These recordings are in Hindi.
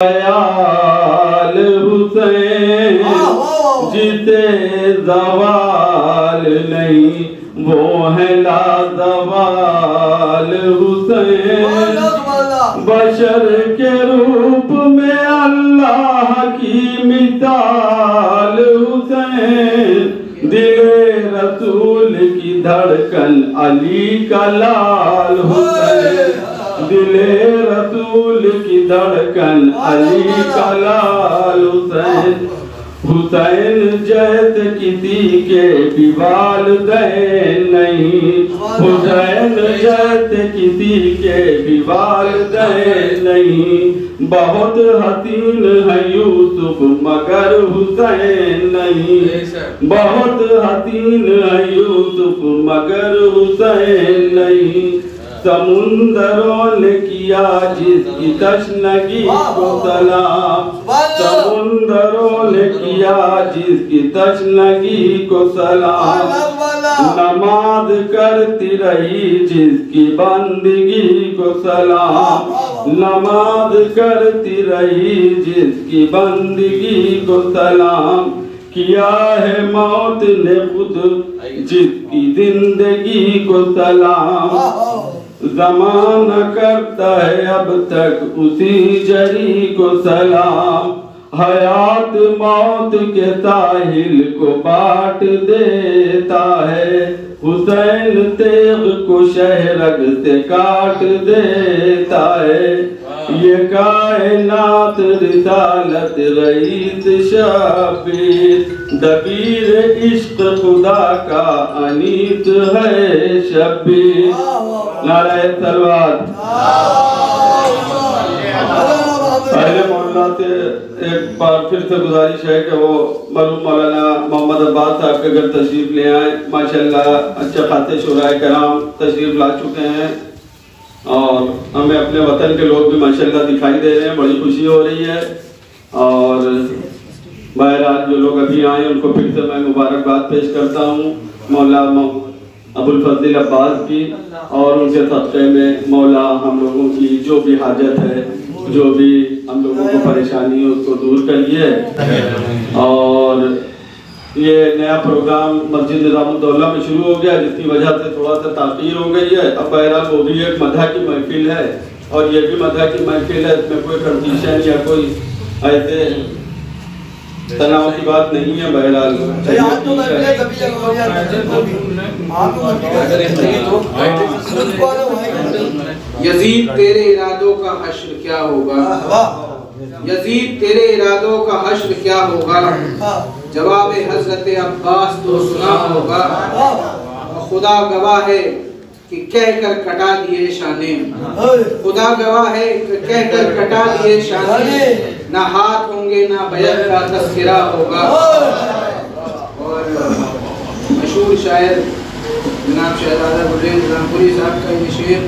दयाल हुसैन जिसे ज़वाल नहीं वो है लाज़वाल हुसैन। बशर के रूप में अल्लाह की मिसाल हुसैन। दिले रसूल की धड़कन अली का लाल हुसैन। दिले रसूल की धड़कन अली का लाल हुसैन। हुसैन जैसे किसी के भी वालिदैन नहीं। हुसैन जैसे किसी के भी वालिदैन नहीं। बहुत हसीन है यूसुफ मगर हुसैन नहीं। बहुत हसीन है यूसुफ मगर हुसैन नहीं। समुंदरों ने किया जिसकी तशनगी को सलाम। समुंदरों ने किया जिसकी तशनगी को सलाम। नमाज करती रही जिसकी बंदगी को सलाम। नमाज करती रही जिसकी बंदगी को सलाम। किया है मौत ने खुद जिसकी जिंदगी को सलाम। ज़माना करता है अब तक उसी जरी को सलाम। हयात मौत के साहिल को बांट देता है। हुसैन तेग को शहरग से काट देता है। ये कायनात रिसालत रईस शबीर। दबीर इश्क खुदा का अनीस है शबीर। नारायण सलवात। पहले मौलाना से एक बार फिर से गुजारिश है कि वो मरहूम मौलाना मोहम्मद अब्बास साहब के घर तशरीफ ले आए। माशाल्लाह अच्छे खासे शुराए कराम तशरीफ ला चुके हैं और हमें अपने वतन के लोग भी माशाल्लाह दिखाई दे रहे हैं। बड़ी खुशी हो रही है। और बहरहाल जो लोग अभी आए उनको फिर से मैं मुबारकबाद पेश करता हूँ मौला अबुल फजल अब्बास की। और उनके सदक़े में मौला हम लोगों की जो भी हाजत है, जो भी हम लोगों को परेशानी है उसको दूर करिए। और ये नया प्रोग्राम मस्जिद निज़ामुद्दौला में शुरू हो गया जिसकी वजह से थोड़ा सा ताख़ीर हो गई है। अब बहरहाल वो भी एक मदह की महफिल है और ये भी मदह की महफिल है। इसमें कोई कंडीशन या कोई ऐसे तनाव की बात नहीं है। बहरहाल यजीद तेरे इरादों का हश्र क्या होगा। यजीद तेरे इरादों का हश्र क्या होगा। जवाब हजरत अब्बास तो सुना होगा। खुदा गवाह है कि कहकर कटा दिए शाने। खुदा गवाह है कि कहकर कटा दिए शाने। ना हाथ होंगे ना बैत का तस्करा होगा। और मशहूर शायर जनाब शहजादा गुलरेज रामपुरी साहब का ये शेर,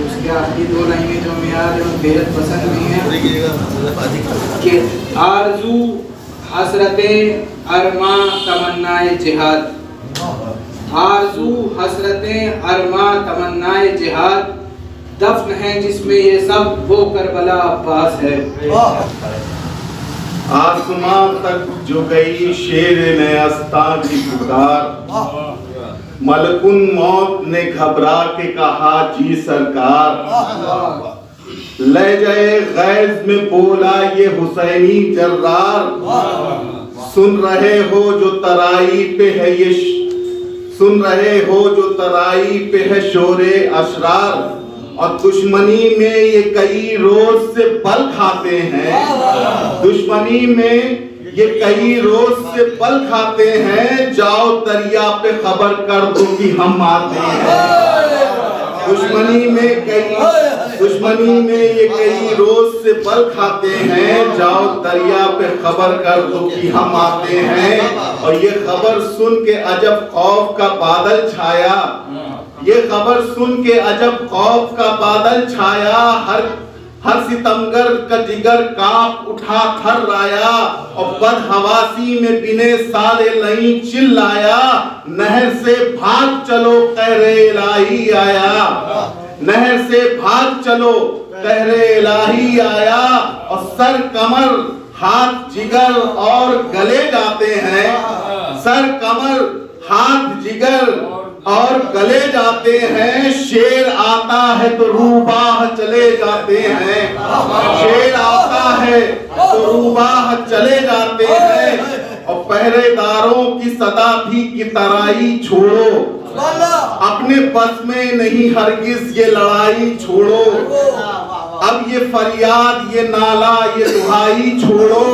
उसके आखिरी दो लाइनें जो हमें याद है और बेहद पसंद नहीं है कि आरज़ू हसरतें अरमा तमन्नाए जिहाद। आरज़ू हसरतें अरमा तमन्नाए जिहाद। दफन है जिसमें ये सब वो करबला अब्बास है। आसमां तक जो गई शेर नेस्ता की पुकार। मलकुन मौत ने घबरा के कहा जी सरकार। ले जाए गैज में बोला ये हुसैनी जर्रार। सुन रहे हो जो तराई पे है ये सुन रहे हो जो तराई पे है शोरे अशरार। और दुश्मनी में ये कई रोज से पल खाते हैं। दुश्मनी में ये कई रोज से पल खाते हैं। जाओ दरिया पे खबर कर दो कि हम आते हैं। दुश्मनी में ये कई रोज से पल खाते हैं। जाओ दरिया पे खबर कर दो कि हम आते हैं। और ये खबर सुन के अजब खौफ का बादल छाया। ये खबर सुन के अजब खौफ का बादल छाया। हर सितमगर का जिगर कांप उठा थर्राया। और बदहवासी में बिने साले नहीं चिल्लाया। नहर से भाग चलो कहरे इलाही आया। नहर से भाग चलो कहरे इलाही आया और सर कमर हाथ जिगर और गले जाते हैं, सर कमर हाथ जिगर और गले जाते हैं। शेर आता है तो रूबाह चले जाते हैं, शेर आता है तो रूबाह चले जाते हैं। और पहरेदारों की सदा थी कि तराई छोड़ो, अपने बस में नहीं हरगिज ये लड़ाई छोड़ो। अब ये फरियाद ये नाला ये दुहाई छोड़ो,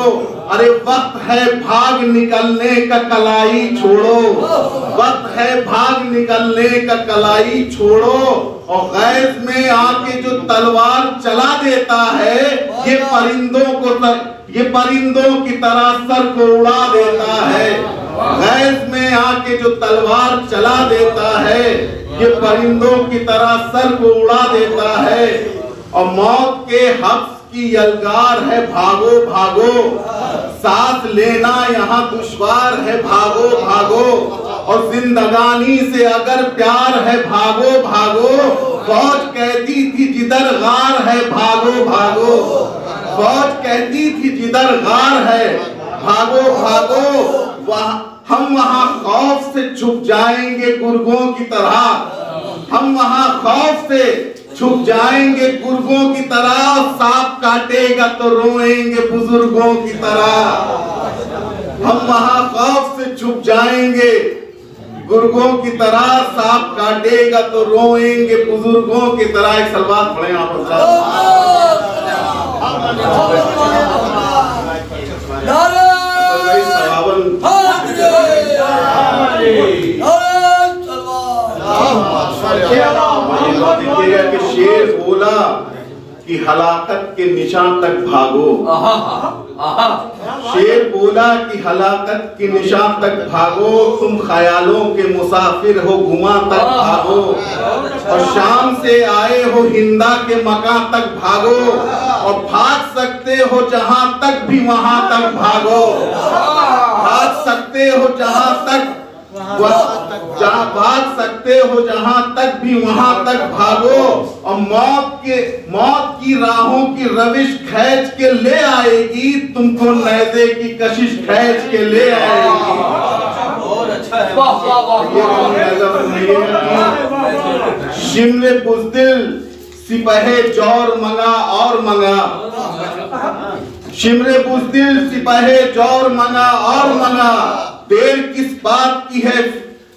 अरे वक्त है भाग निकलने का कलाई छोड़ो, वक्त है भाग निकलने का कलाई छोड़ो। और गैस में आके जो तलवार चला देता है ये परिंदों की तरह सर को उड़ा देता है। गैस में आके जो तलवार चला देता है ये परिंदों की तरह सर को उड़ा देता है। और मौत के हफ्स की यलगार है भागो भागो, सांस लेना यहाँ दुश्वार है भागो भागो। और जिंदगानी से अगर प्यार है भागो भागो, फौज कहती थी जिधर गार है भागो भागो, फौज कहती थी जिधर गार है भागो भागो। हम वहाँ खौफ से छुप जाएंगे गुर्गों की तरह, हम वहाँ खौफ से छुप जाएंगे गुर्गों की तरह। सांप काटेगा तो रोएंगे बुजुर्गों की तरह, हम वहाँ खौफ से छुप जाएंगे गुर्गों की तरह। सांप काटेगा तो रोएंगे बुजुर्गों की तरह। एक सलवात पढ़े आप कि शेर बोला कि हलाकत के निशान तक भागो, शेर बोला कि हलाकत के निशान तक भागो। तुम ख्यालों के मुसाफिर हो गुमा तक भागो, और शाम से आए हो हिंदा के मकान तक भागो। और भाग सकते हो जहां तक भी वहां तक भागो, भाग सकते हो जहां तक जहाँ भाग सकते हो जहां तक भी वहां तक भागो। और मौत की राहों की रविश खींच के ले आएगी, तुमको नैज़े की कशिश खींच के ले आएगी। शिमले बुज़दिल सिपहे जौर मंगा और मंगा, शिमरे बुज़दिल सिपहे जौर मंगा और मंगा। देर किस बात की है,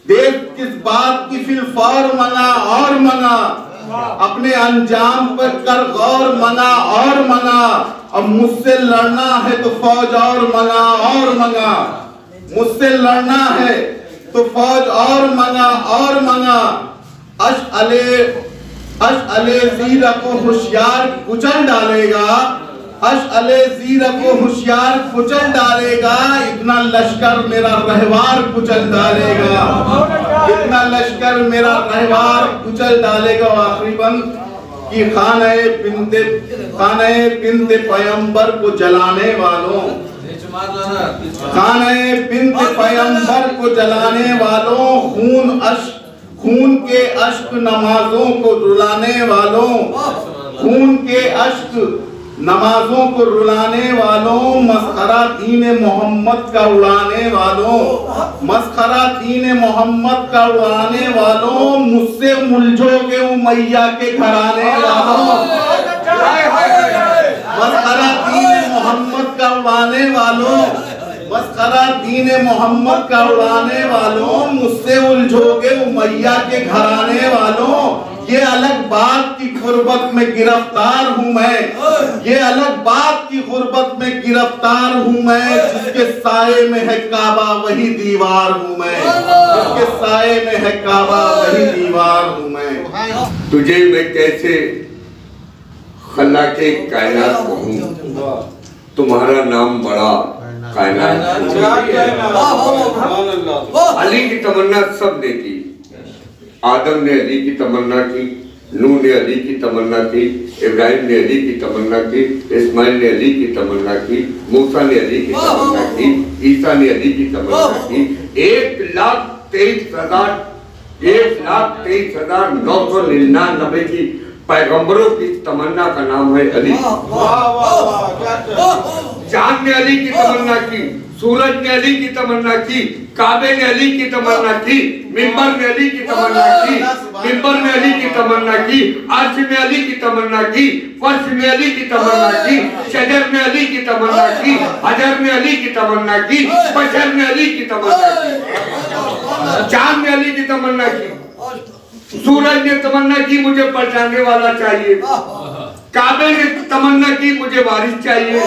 देर किस बात की फिलफौर मंगा और मंगा। अपने अंजाम पर कर गौर मंगा और मंगा। अब मुझसे लड़ना है तो फौज और मंगा और मंगा, मुझसे लड़ना है तो फौज और मंगा और मंगा। अश-अले ज़ीरा को होशियार कुचल डालेगा, अश-अले ज़ीरा को होशियार कुचल डालेगा। इतना लश्कर मेरा रहवार कुचल डालेगा, इतना लश्कर मेरा रहवार कुचल डालेगा। आखिरी बंद कि खाने बिन्ते पैगंबर को जलाने वालों, खाने बिन्ते पैगंबर को जलाने वालों। खून के अश्क नमाजों को रुलाने वालों, खून के अश्क नमाजों को रुलाने वालों। मस्खरा दीन मोहम्मद का उड़ाने वालों, मस्खरा दीन मोहम्मद का उड़ाने वालों। मुझसे मुलझोगे उमैया के घराने वालों, मस्खरा दीन मोहम्मद का उड़ाने वालों, मस्खरा दीन मोहम्मद का उड़ाने वालों। मुझसे उलझोगे उमैया के घराने वालों। ये अलग बात की गुर्बत में गिरफ्तार हूँ मैं, ये अलग बात की गुर्बत में गिरफ्तार हूँ मैं। जिसके साए में है काबा वही दीवार हूँ मैं, जिसके साए में है काबा वही दीवार हूँ मैं। तुझे मैं कैसे खल्लाके कायनात कहूँ, तुम्हारा नाम बड़ा कायनात। अली की तमन्ना सब ने की, आदम ने अली की तमन्ना की, नूह ने अली की तमन्ना की, इब्राहिम ने अली की तमन्ना की, इस्माइल ने अली की तमन्ना की, मूसा ने अली की तमन्ना की, ईसा ने अली की तमन्ना की। 1,23,999 की पैगंबरों की तमन्ना का नाम है अली। चांद ने अली की तमन्ना की, सूरज ने अली की तमन्ना की, काबे ने अली की तमन्ना की, मिंबर ने अली की तमन्ना की, मिंबर ने अली की तमन्ना की, अर्श ने अली की तमन्ना की, फर्श ने अली की तमन्ना की, शजर ने अली की तमन्ना की, हजर ने अली की तमन्ना की, बशर ने अली की तमन्ना की, चांद ने अली की तमन्ना की, सूरज ने तमन्ना की मुझे पलटाने वाला चाहिए, काबे ने तमन्ना की मुझे वारिस चाहिए,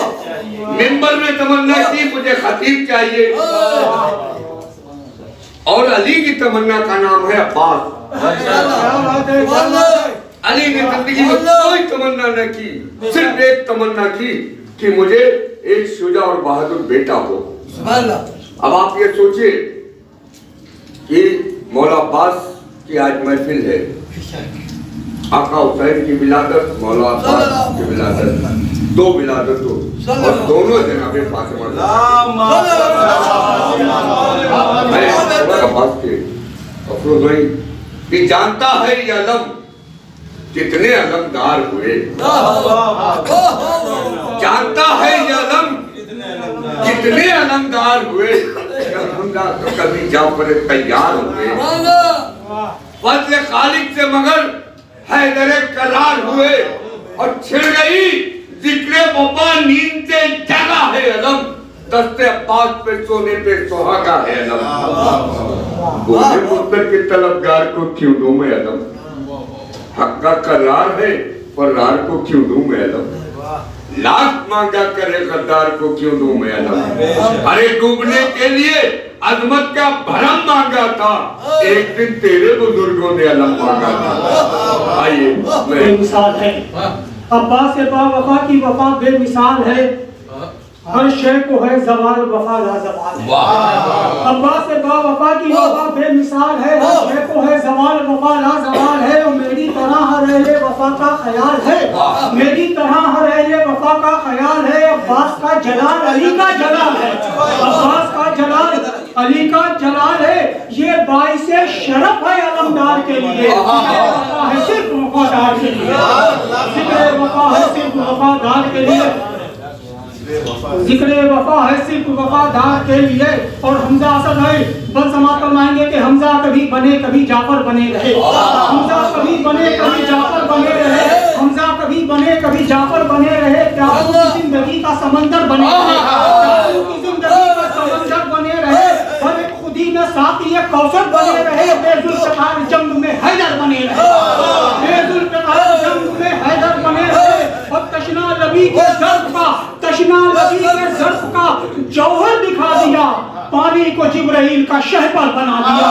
मिंबर ने तमन्ना की मुझे खतीब चाहिए, और अली की तमन्ना का नाम है अब्बास। अली ने जिंदगी में कोई तमन्ना न की, सिर्फ एक तमन्ना की कि मुझे एक शुजा और बहादुर बेटा हो। अब आप ये सोचिए कि मौला अब्बास की आज महफिल है, आका हुसैन की विलादत, मौला अब्बास की विलादत, दो विलादतों और दोनों जनाबे फातिमा अब्बास के अफरोज भाई कि जानता है ये अलम कितने अलमदार हुए, जानता है ये अलम कितने अलमदार हुए, कभी जाफर तैयार हुए, फजल खालिक से मगर हैदर करार हुए और छिड़ गई जिक्र वफा नींद से जगा है अलम, दस्ते अब्बास पे सोने पे सुहागा है अलम, बोले मुद्दर के तलबगार को क्यों दूं मैं अलम, हक का करार है फरार को क्यों दूं मैं अलम, लाख मांगा करे गद्दार को क्यों दूं मैं अलम, अरे डूबने के लिए अजमत का भरम मांगा था, एक दिन तेरे बुजुर्गों ने अलम मांगा था। आइए बेमिसाल है अब्बास से बावफा की वफा बेमिसाल है, हर शय को है ज़वाल वफा लाज़वाल है। अब्बास से बावफा की वफा बेमिसाल है, हर शय को है ज़वाल वफा लाज़वाल है, और मेरी तरह हर अहले वफा का ख्याल है, मेरी तरह हर अहले वफा का ख्याल है, अब्बास का जलाल अली का जलाल है, अब्बास का जलाल अली का जलाल है, ये बाइसे शरफ है अलमदार के लिए, वफा है सिर्फ वफादार के लिए, जिक्र वफा है सिर्फ वफादार के लिए, जिक्र वफा है सिर्फ वफादार के लिए। और हमजा असद है बल समात फरमाएंगे कि हमजा कभी बने कभी जाफर बने रहे, हमजा कभी बने कभी जाफर बने रहे, हमजा कभी बने कभी जाफर बने रहे, प्यारों की जिंदगी का समंदर बने रहे, प्यारों की जिंदगी का समंदर बने रहे, और एक खुदी में साथी एक कौसर बने रहे, बेजुल्फ़िकार जंग में हैदर बने रहे, बेजुल्फ़िकार जंग में हैदर बने रहे, और तशना लबी के ज़र्फ़ का, तशना लबी के ज़र्फ़ का जौहर दिखा दिया, पानी को जिब्राइल का शहपर बना दिया,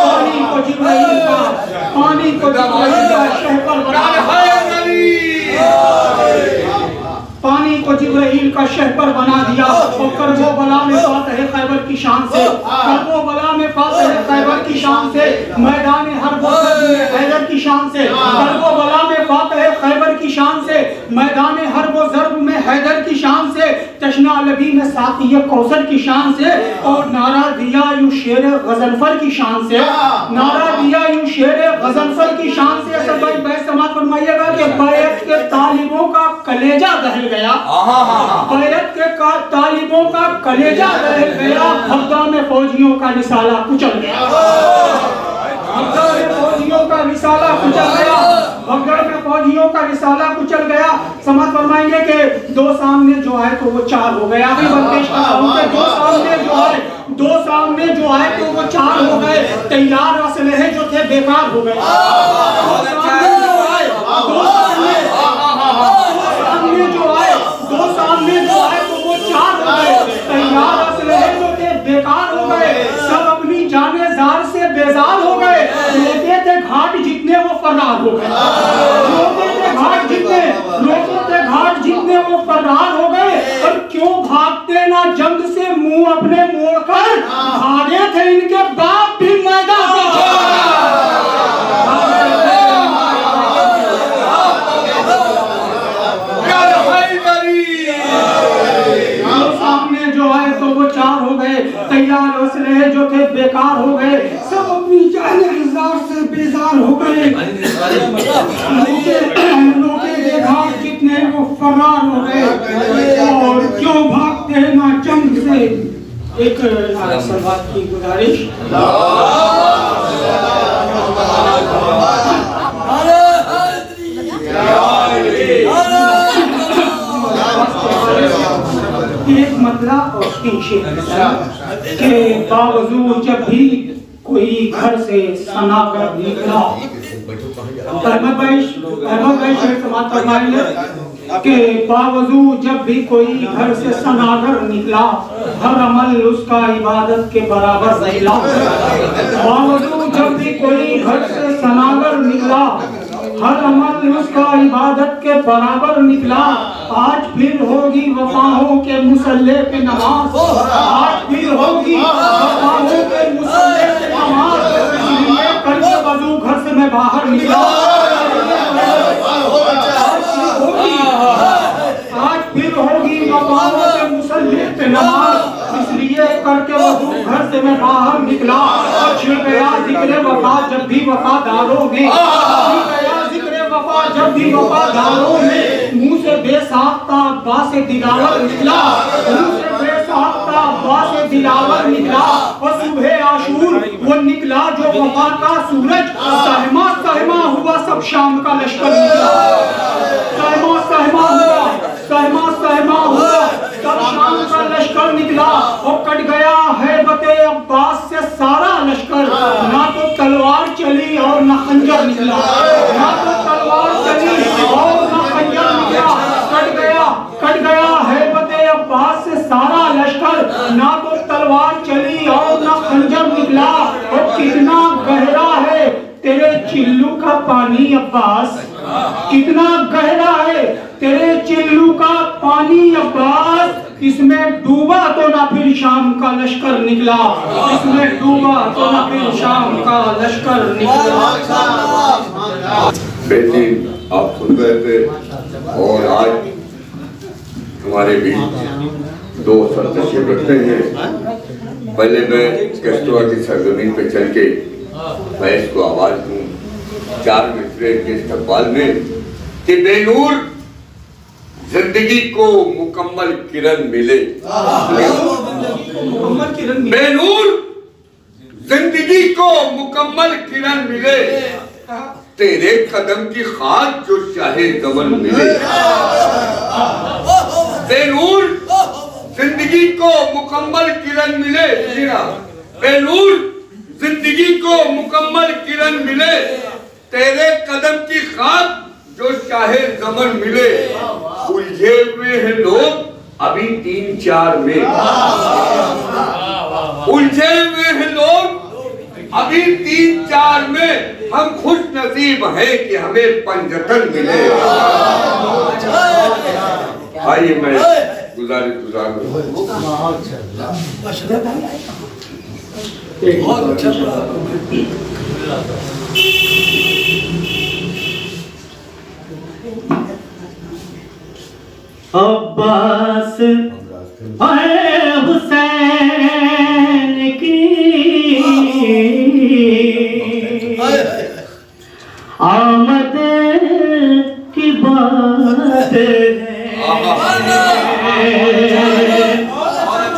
पानी को जिब्राइल का, पानी को जिब्राइल का शहपर बना दिया, पानी को जिब्राइल का शहपर बना दिया, और करबला में फातह खैबर की शान से, करबला में फातह खैबर की शान से, मैदान हर्ब में हैदर की शान से, करबला में फातह खैबर की शान से, मैदान हर्ब ज़र्ब में हैदर की शान से, तशना लबी में साक़ी कौसर की शान से, और नारा दिया यूं शेर गज़नफर की शान से, नारा दिया यूं शेर गज़नफर की शान से। सब भाई बैत समात फरमाइएगा कि बैत के तालिबों का कलेजा दहल गया, बैत के तालिबों का कलेजा दहल गया, बगदा में फौजियों का रिसाला कुचल गया, बगदा में फौजियों का रिसाला कुचल गया, बगदा में फौजियों का रिसाला कुचल गया। समात फरमाएंगे कि दो सामने जो आए तो वो चार हो गया, अभी बंदिश का दो सामने जो आए, दो सामने जो आए तो वो चार हो गए, तैयार असलहे जो थे बेकार हो गए, दो सामने जो आए, दो सामने जो आए, दो सामने जो आए तो वो चार हो गए, तैयार असलहे जो थे बेकार हो गए, सब अपनी जाने जार से बेजार हो गए, रोते थे घाट जितने वो फरार हो गए, रोते थे घाट जितने, रोते थे घाट जितने वो फरार हो गए, और क्यों भागते ना जंग से मुंह अपने मोड़कर, भागे थे इनके बाप भी मैदान में, सामने जो आए तो वो चार हो गए, तैयार असलहे जो थे बेकार हो गए, सब अपनी जाने जार से बेजार हो गए, फरार हो गए और क्यों भागते हैं ना जंग से। एक सलवात की गुजारिश। एक मतला और तीन शेर के बावजूद जब भी कोई घर से सनाकर निकला, के बावजूद जब भी कोई घर से सनागर निकला, हर अमल उसका इबादत के बराबर निकला। बावजूद जब भी कोई घर से सनागर निकला, हर अमल उसका इबादत के बराबर निकला। आज फिर होगी वफाओं के मुसल्ले पे नमाज, आज फिर होगी वफाओं के मुसल्ले पे नमाज। इसलिए करके वजू घर से मैं बाहर निकला। आज फिर होगी वफाओं के मुसल्ले पे नमाज, इसलिए करके वजू घर से मैं बाहर निकला। और छिड़ गया जिक्र वफा जब भी वफादारों में, जब भी वफादारों में मुंह से बेसाख्ता बासे दिलावर निकला, मुंह से बेसाख्ता बासे दिलावर निकला। और सुबह आशूर वो निकला जो वफा का सूरज, सहमा सहमा हुआ सब शाम का लश्कर निकला। सहमा सहमा हुआ, सहमा सहमा हुआ सब शाम का लश्कर निकला। और कट गया है बते अब्बास से सारा लश्कर, ना तो तलवार चली और ना खंजर निकला, ना तो तलवार चली और ना खंजर निकला। कट गया है बते अब्बास से सारा लश्कर, ना तो तलवार चली और ना खंजर निकला। और कितना गहरा है तेरे चिल्लू का पानी अब्बास, कितना गहरा है तेरे चिल्लू का पानी अब्बास। इसमें डूबा तो ना फिर शाम का लश्कर निकला, इसमें डूबा तो ना फिर शाम का लश्कर निकला। बेटी आप सुन रहे थे और आज हमारे बीच दो सर तशरीफ रखते हैं। पहले मैं कैस्ट्रोआ की सरजमीन पे चल के मैं इसको आवाज दूं 4 मिसरे के इस्तकबाल में कि बेनूर जिंदगी को मुकम्मल किरण मिले, बेनूर जिंदगी को मुकम्मल किरण मिले। तेरे कदम की खाद जो चाहे गमन मिले। बेनूर जिंदगी को मुकम्मल किरण मिले, बेनूर जिंदगी को मुकम्मल किरण मिले। तेरे कदम की खाद जो चाहे गमन मिले। उलझे हुए हैं लोग अभी 3-4 में, उलझे हुए हैं लोग अभी 3-4 में। हम खुश नसीब हैं कि हमें पंजतन मिले। आइए मैं गुजारिश अब्बास हुसैन की आमद की बात है।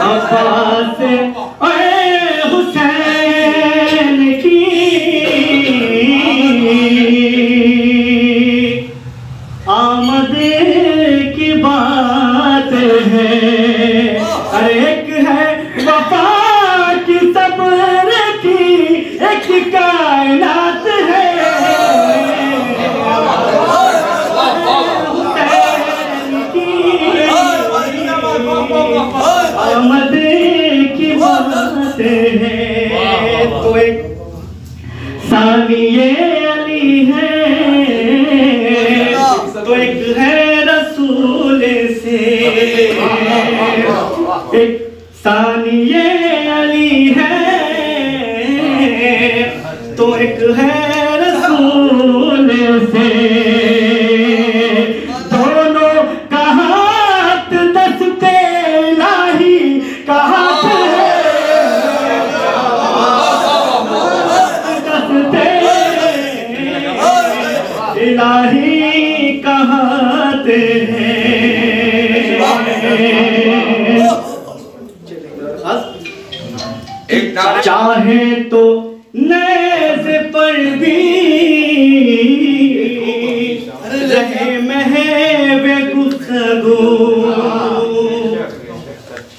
अब्बास हुसैन की आमद की बात है। एक है वफा की सब्र की एक कायनात है। आमद की बात है। तो एक सानिए अली है, तो एक है रसूल से। एक सानिए अली है, तो एक है रसूल से। दोनों का हाथ दस्ते इलाही का हाथ है। दस्ते इलाही का हाथ है। चाहे तो नेज़ पर भी रहे महवे गुफ्तगू,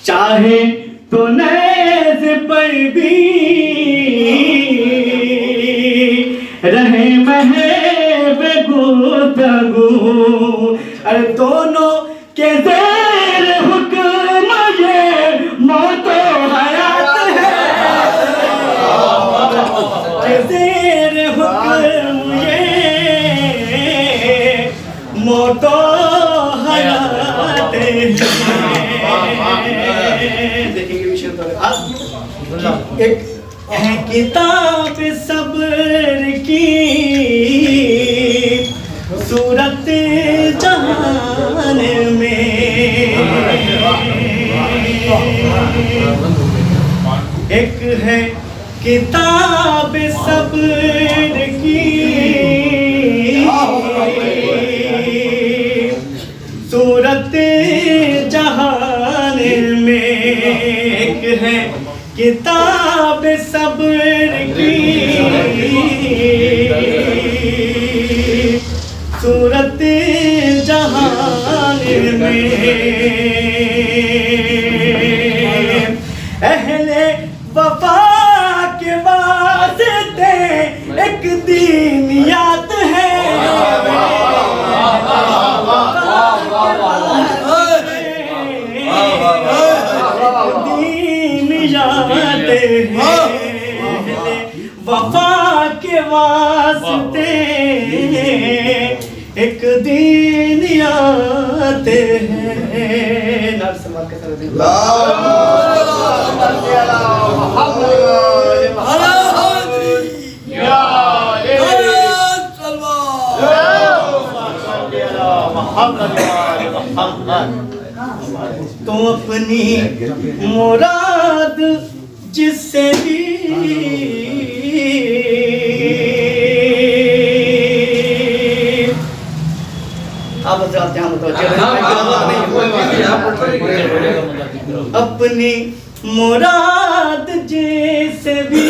चाहे तो नेज़ पर भी रहे महवे गुफ्तगू, अरे दोनों के ज़ेर हुक्म ये मौत हयात है, के ज़ेर हुक्म ये मौत हयात है। देखेंगे विषय तो एक है किताब सब्र की सूरत जहान में, एक है किताब सब्र की सूरत जहान में, एक है किताब सब्र की सूरत जहान में, अहले वफा के वास्ते एक दीनियात है, दीनियात है, वफा के वास्ते एक दीनियात है। तो अपनी मुराद जिससे भी आप ध्यान अपनी मुराद जिससे भी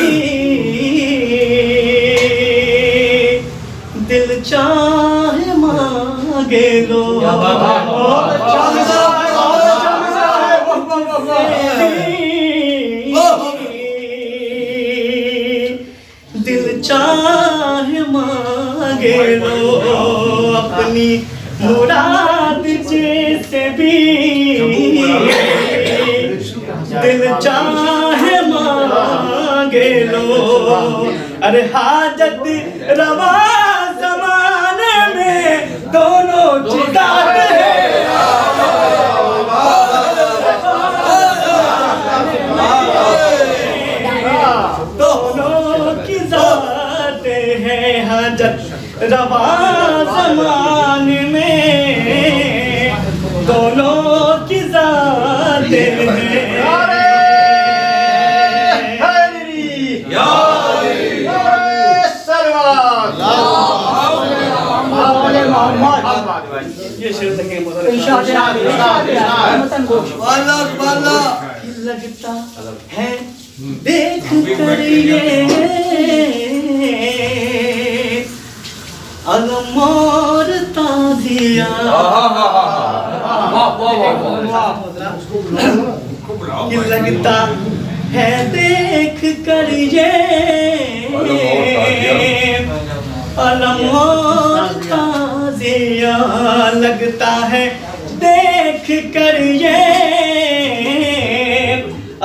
दिल चाहे मांगे लो, दिल चाहे मांगे लो, अपनी मुराद जिससे भी दिल चाहे मांगे लो, अरे हाजत रवा ज़माने में दोनों जिदात है, दोनों की ज़ात है, हाजत रवा ज़माने में दोनों की ज़ात है। ये शेर तक लगता है देख कर ये अलमोर ताजिया, लगता है देख कर ये अलमोर ताजिया, लगता है देख कर ये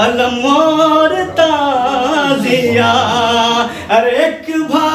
अलमोर ताजिया, अरे एक भाई